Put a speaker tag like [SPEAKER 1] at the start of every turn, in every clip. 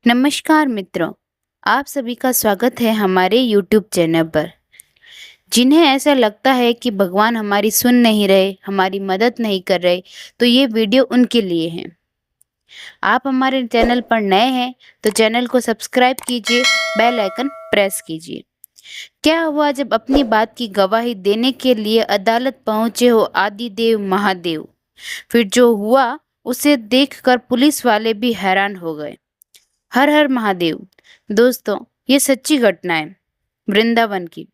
[SPEAKER 1] नमस्कार मित्रों, आप सभी का स्वागत है हमारे YouTube चैनल पर। जिन्हें ऐसा लगता है कि भगवान हमारी सुन नहीं रहे, हमारी मदद नहीं कर रहे, तो ये वीडियो उनके लिए है। आप हमारे चैनल पर नए हैं तो चैनल को सब्सक्राइब कीजिए, बेल आइकन प्रेस कीजिए। क्या हुआ जब अपनी बात की गवाही देने के लिए अदालत पहुंचे हो आदिदेव महादेव। फिर जो हुआ उसे देखकर पुलिस वाले भी हैरान हो गए। हर हर महादेव। दोस्तों, ये सच्ची घटना है वृंदावन की।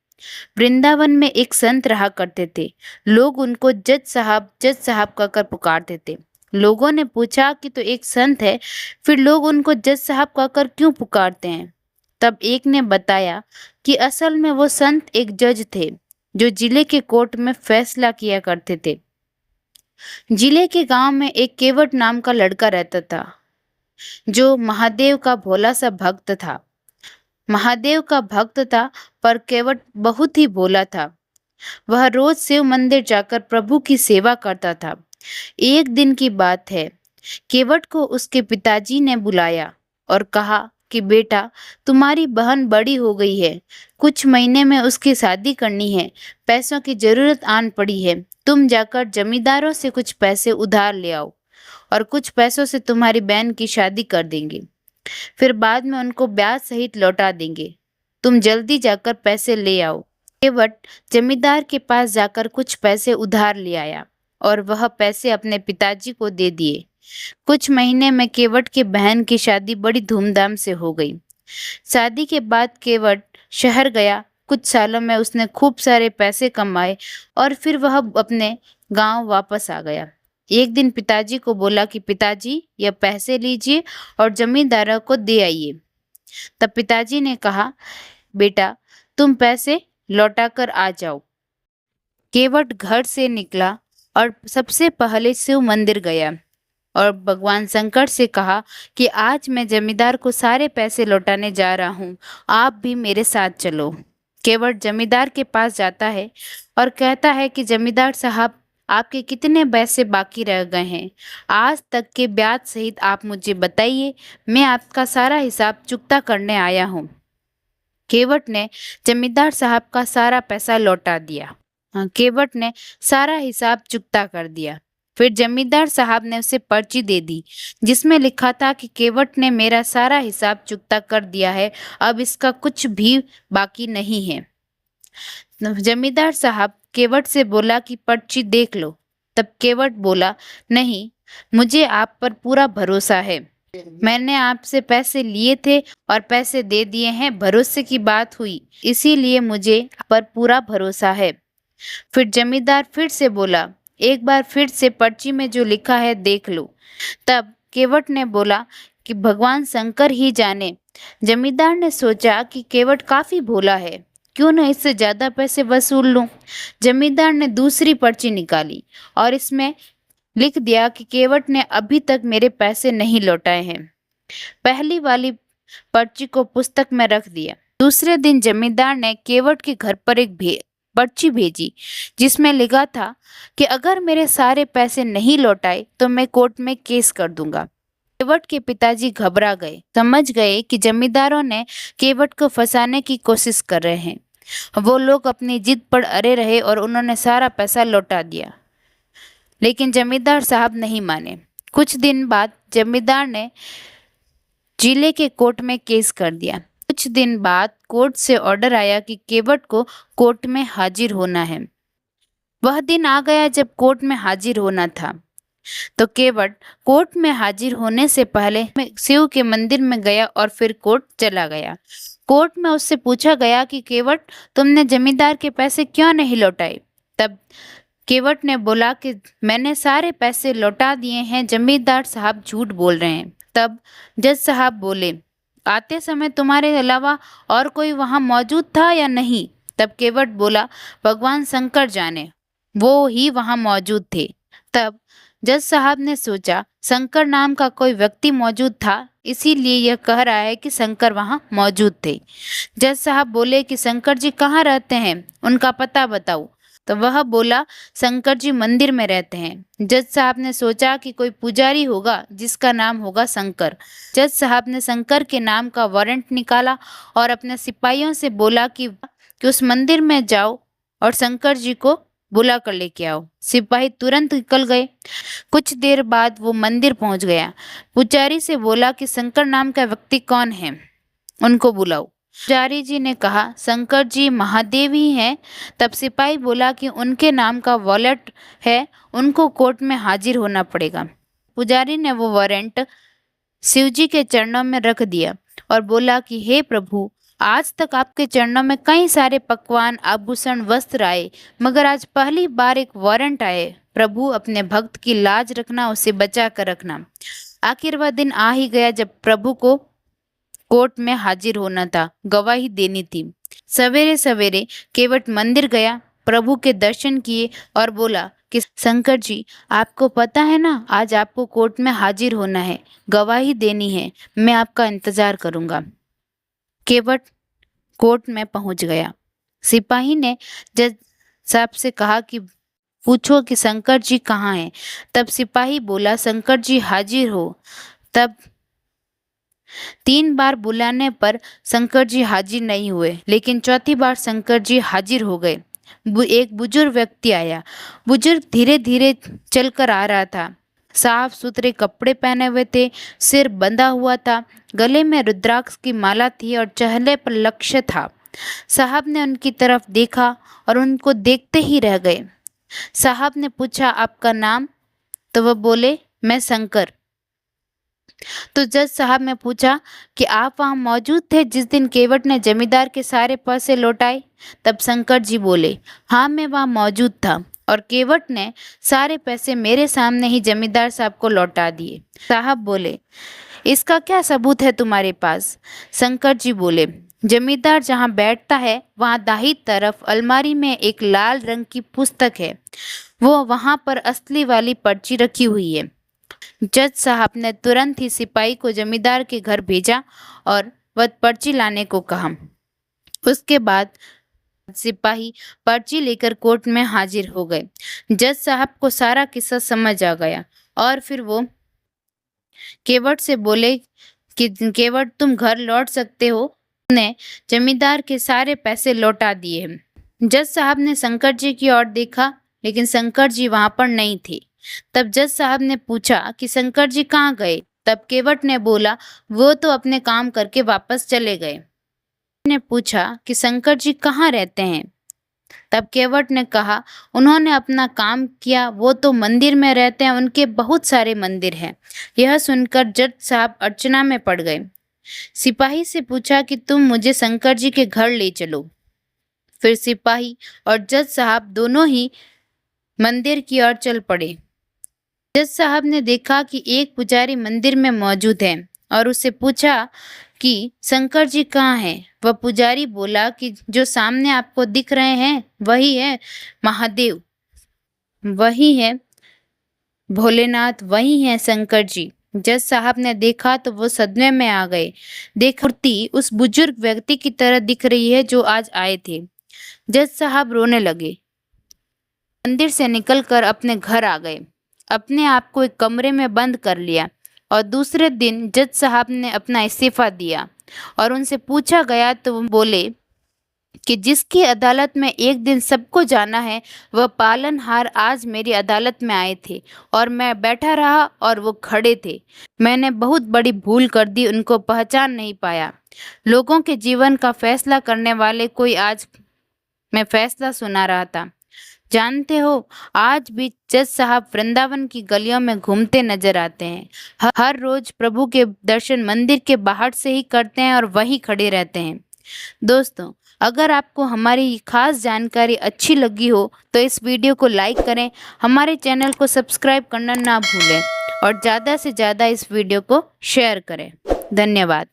[SPEAKER 1] वृंदावन में एक संत रहा करते थे। लोग उनको जज साहब कहकर पुकारते थे। लोगों ने पूछा कि तो एक संत है, फिर लोग उनको जज साहब कहकर क्यों पुकारते हैं। तब एक ने बताया कि असल में वो संत एक जज थे जो जिले के कोर्ट में फैसला किया करते थे। जिले के गांव में एक केवट नाम का लड़का रहता था जो महादेव का भोला सा भक्त था। महादेव का भक्त था, पर केवट बहुत ही भोला था। वह रोज शिव मंदिर जाकर प्रभु की सेवा करता था। एक दिन की बात है, केवट को उसके पिताजी ने बुलाया और कहा कि बेटा, तुम्हारी बहन बड़ी हो गई है, कुछ महीने में उसकी शादी करनी है, पैसों की जरूरत आन पड़ी है, तुम जाकर जमींदारों से कुछ पैसे उधार ले आओ और कुछ पैसों से तुम्हारी बहन की शादी कर देंगे, फिर बाद में उनको ब्याज सहित लौटा देंगे। तुम जल्दी जाकर पैसे ले आओ। केवट जमींदार के पास जाकर कुछ पैसे उधार ले आया और वह पैसे अपने पिताजी को दे दिए। कुछ महीने में केवट की बहन की शादी बड़ी धूमधाम से हो गई। शादी के बाद केवट शहर गया। कुछ सालों में उसने खूब सारे पैसे कमाए और फिर वह अपने गांव वापस आ गया। एक दिन पिताजी को बोला कि पिताजी, यह पैसे लीजिए और जमींदारों को दे आइए। तब पिताजी ने कहा, बेटा, तुम पैसे लौटाकर आ जाओ। केवट घर से निकला और सबसे पहले शिव मंदिर गया और भगवान शंकर से कहा कि आज मैं जमींदार को सारे पैसे लौटाने जा रहा हूँ, आप भी मेरे साथ चलो। केवट जमींदार के पास जाता है और कहता है कि जमींदार साहब, आपके कितने पैसे बाकी रह गए हैं, आज तक के ब्याज सहित आप मुझे बताइए, मैं आपका सारा हिसाब चुकता करने आया हूँ। केवट ने जमींदार साहब का सारा पैसा लौटा दिया। केवट ने सारा हिसाब चुकता कर दिया। फिर जमींदार साहब ने उसे पर्ची दे दी जिसमें लिखा था कि केवट ने मेरा सारा हिसाब चुकता कर दिया है, अब इसका कुछ भी बाकी नहीं है। जमींदार साहब केवट से बोला कि पर्ची देख लो। तब केवट बोला, नहीं, मुझे आप पर पूरा भरोसा है, मैंने आपसे पैसे लिए थे और पैसे दे दिए हैं, भरोसे की बात हुई, इसीलिए मुझे आप पर पूरा भरोसा है। फिर जमींदार फिर से बोला, एक बार फिर से पर्ची में जो लिखा है देख लो। तब केवट ने बोला कि भगवान शंकर ही जाने। जमींदार ने सोचा कि केवट काफी भोला है, क्यों न इससे ज्यादा पैसे वसूल लूं। जमींदार ने दूसरी पर्ची निकाली और इसमें लिख दिया कि केवट ने अभी तक मेरे पैसे नहीं लौटाए हैं। पहली वाली पर्ची को पुस्तक में रख दिया। दूसरे दिन जमींदार ने केवट के घर पर एक पर्ची भेजी जिसमें लिखा था कि अगर मेरे सारे पैसे नहीं लौटाए तो मैं कोर्ट में केस कर दूंगा। केवट के पिताजी घबरा गए, समझ गए कि जमींदारों ने केवट को फंसाने की कोशिश कर रहे हैं। वो लोग अपनी जिद पर अड़े रहे और उन्होंने सारा पैसा लौटा दिया, लेकिन जमींदार साहब नहीं माने। कुछ दिन बाद जमींदार ने जिले के कोर्ट में केस कर दिया। कुछ दिन बाद कोर्ट से ऑर्डर आया कि केवट को कोर्ट में हाजिर होना है। वह दिन आ गया जब कोर्ट में हाजिर होना था, तो केवट कोर्ट में हाजिर होने से पहले शिव के मंदिर में गया और फिर कोर्ट चला गया। कोर्ट में उससे पूछा गया कि केवट, तुमने जमींदार के पैसे क्यों नहीं लौटाए। तब केवट ने बोला कि मैंने सारे पैसे लौटा दिए हैं, जमींदार साहब झूठ बोल रहे हैं। तब जज साहब बोले, आते समय तुम्हारे अलावा और कोई वहां मौजूद था या नहीं। तब केवट बोला, भगवान शंकर जाने, वो ही वहां मौजूद थे। तब जज साहब ने सोचा शंकर नाम का कोई व्यक्ति मौजूद था, इसीलिए यह कह रहा है कि शंकर वहां मौजूद थे। जज साहब बोले कि शंकर जी कहाँ रहते हैं, उनका पता बताओ। तो वह बोला, शंकर जी मंदिर में रहते हैं। जज साहब ने सोचा कि कोई पुजारी होगा जिसका नाम होगा शंकर। जज साहब ने शंकर के नाम का वारंट निकाला और अपने सिपाहियों से बोला कि उस मंदिर में जाओ और शंकर जी को बुला कर लेके आओ। सिपाही तुरंत निकल गए। कुछ देर बाद वो मंदिर पहुंच गया। पुजारी से बोला कि शंकर नाम का व्यक्ति कौन है, उनको बुलाओ। पुजारी जी ने कहा, शंकर जी महादेव ही हैं। तब सिपाही बोला कि उनके नाम का वॉलेट है, उनको कोर्ट में हाजिर होना पड़ेगा। पुजारी ने वो वारंट शिवजी के चरणों में रख दिया और बोला कि हे प्रभु, आज तक आपके चरणों में कई सारे पकवान, आभूषण, वस्त्र आए, मगर आज पहली बार एक वारंट आए। प्रभु, अपने भक्त की लाज रखना, उसे बचा कर रखना। आखिर वह दिन आ ही गया जब प्रभु को कोर्ट में हाजिर होना था, गवाही देनी थी। सवेरे सवेरे केवट मंदिर गया, प्रभु के दर्शन किए और बोला कि शंकर जी, आपको पता है ना, आज आपको कोर्ट में हाजिर होना है, गवाही देनी है, मैं आपका इंतजार करूंगा। केवट कोर्ट में पहुंच गया। सिपाही ने जज साहब से कहा कि पूछो कि शंकर जी कहाँ हैं। तब सिपाही बोला, शंकर जी हाजिर हो। तब 3 बार बुलाने पर शंकर जी हाजिर नहीं हुए, लेकिन चौथी बार शंकर जी हाजिर हो गए। एक बुजुर्ग व्यक्ति आया। बुजुर्ग धीरे धीरे चलकर आ रहा था। साफ सुथरे कपड़े पहने हुए थे, सिर बंधा हुआ था, गले में रुद्राक्ष की माला थी और चेहरे पर लक्ष्य था। साहब ने उनकी तरफ देखा और उनको देखते ही रह गए। साहब ने पूछा, आपका नाम? तो वह बोले, मैं शंकर। तो जज साहब ने पूछा कि आप वहां मौजूद थे जिस दिन केवट ने जमींदार के सारे पैसे लौटाए? तब शंकर जी बोले, हाँ, मैं वहां मौजूद था और केवट ने सारे पैसे मेरे सामने ही जमींदार साहब को लौटा दिए। साहब बोले, इसका क्या सबूत है तुम्हारे पास? शंकर जी बोले, जमींदार जहाँ बैठता है वहाँ दाहिनी तरफ अलमारी में एक लाल रंग की पुस्तक है, वो वहाँ पर असली वाली पर्ची रखी हुई है। जज साहब ने तुरंत ही सिपाही को जमींदार के घर भेजा और वह पर्ची लाने को कहा। उसके बाद सिपाही पर्ची लेकर कोर्ट में हाजिर हो गए। जज साहब को सारा किस्सा समझ आ गया और फिर वो केवट से बोले कि केवट, तुम घर लौट सकते हो, ने जमींदार के सारे पैसे लौटा दिए हैं। जज साहब ने शंकर जी की ओर देखा, लेकिन शंकर जी वहां पर नहीं थे। तब जज साहब ने पूछा कि शंकर जी कहाँ गए? तब केवट ने बोला, वो तो अपने काम करके वापस चले गए। ने पूछा कि शंकर जी कहाँ रहते हैं? तब केवट ने कहा, उन्होंने अपना काम किया, वो तो मंदिर में रहते हैं, उनके बहुत सारे मंदिर हैं। यह सुनकर जज साहब अर्चना में पड़ गए। सिपाही से पूछा कि तुम मुझे शंकर जी के घर ले चलो। फिर सिपाही और जज साहब दोनों ही मंदिर की ओर चल पड़े। जज साहब ने देखा कि एक पुजारी मंदिर में मौजूद है और उससे पूछा कि शंकर जी कहाँ हैं? वह पुजारी बोला कि जो सामने आपको दिख रहे हैं वही है महादेव, वही है भोलेनाथ, वही है शंकर जी। जज साहब ने देखा तो वो सदमे में आ गए। मूर्ति उस बुजुर्ग व्यक्ति की तरह दिख रही है जो आज आए थे। जज साहब रोने लगे। मंदिर से निकलकर अपने घर आ गए, अपने आप को एक कमरे में बंद कर लिया और दूसरे दिन जज साहब ने अपना इस्तीफा दिया और उनसे पूछा गया तो वो बोले कि जिसकी अदालत में एक दिन सबको जाना है, वह पालनहार आज मेरी अदालत में आए थे और मैं बैठा रहा और वो खड़े थे। मैंने बहुत बड़ी भूल कर दी, उनको पहचान नहीं पाया। लोगों के जीवन का फैसला करने वाले कोई आज मैं फैसला सुना रहा था। जानते हो, आज भी जज साहब वृंदावन की गलियों में घूमते नजर आते हैं। हर रोज प्रभु के दर्शन मंदिर के बाहर से ही करते हैं और वहीं खड़े रहते हैं। दोस्तों, अगर आपको हमारी खास जानकारी अच्छी लगी हो तो इस वीडियो को लाइक करें, हमारे चैनल को सब्सक्राइब करना ना भूलें और ज़्यादा से ज़्यादा इस वीडियो को शेयर करें। धन्यवाद।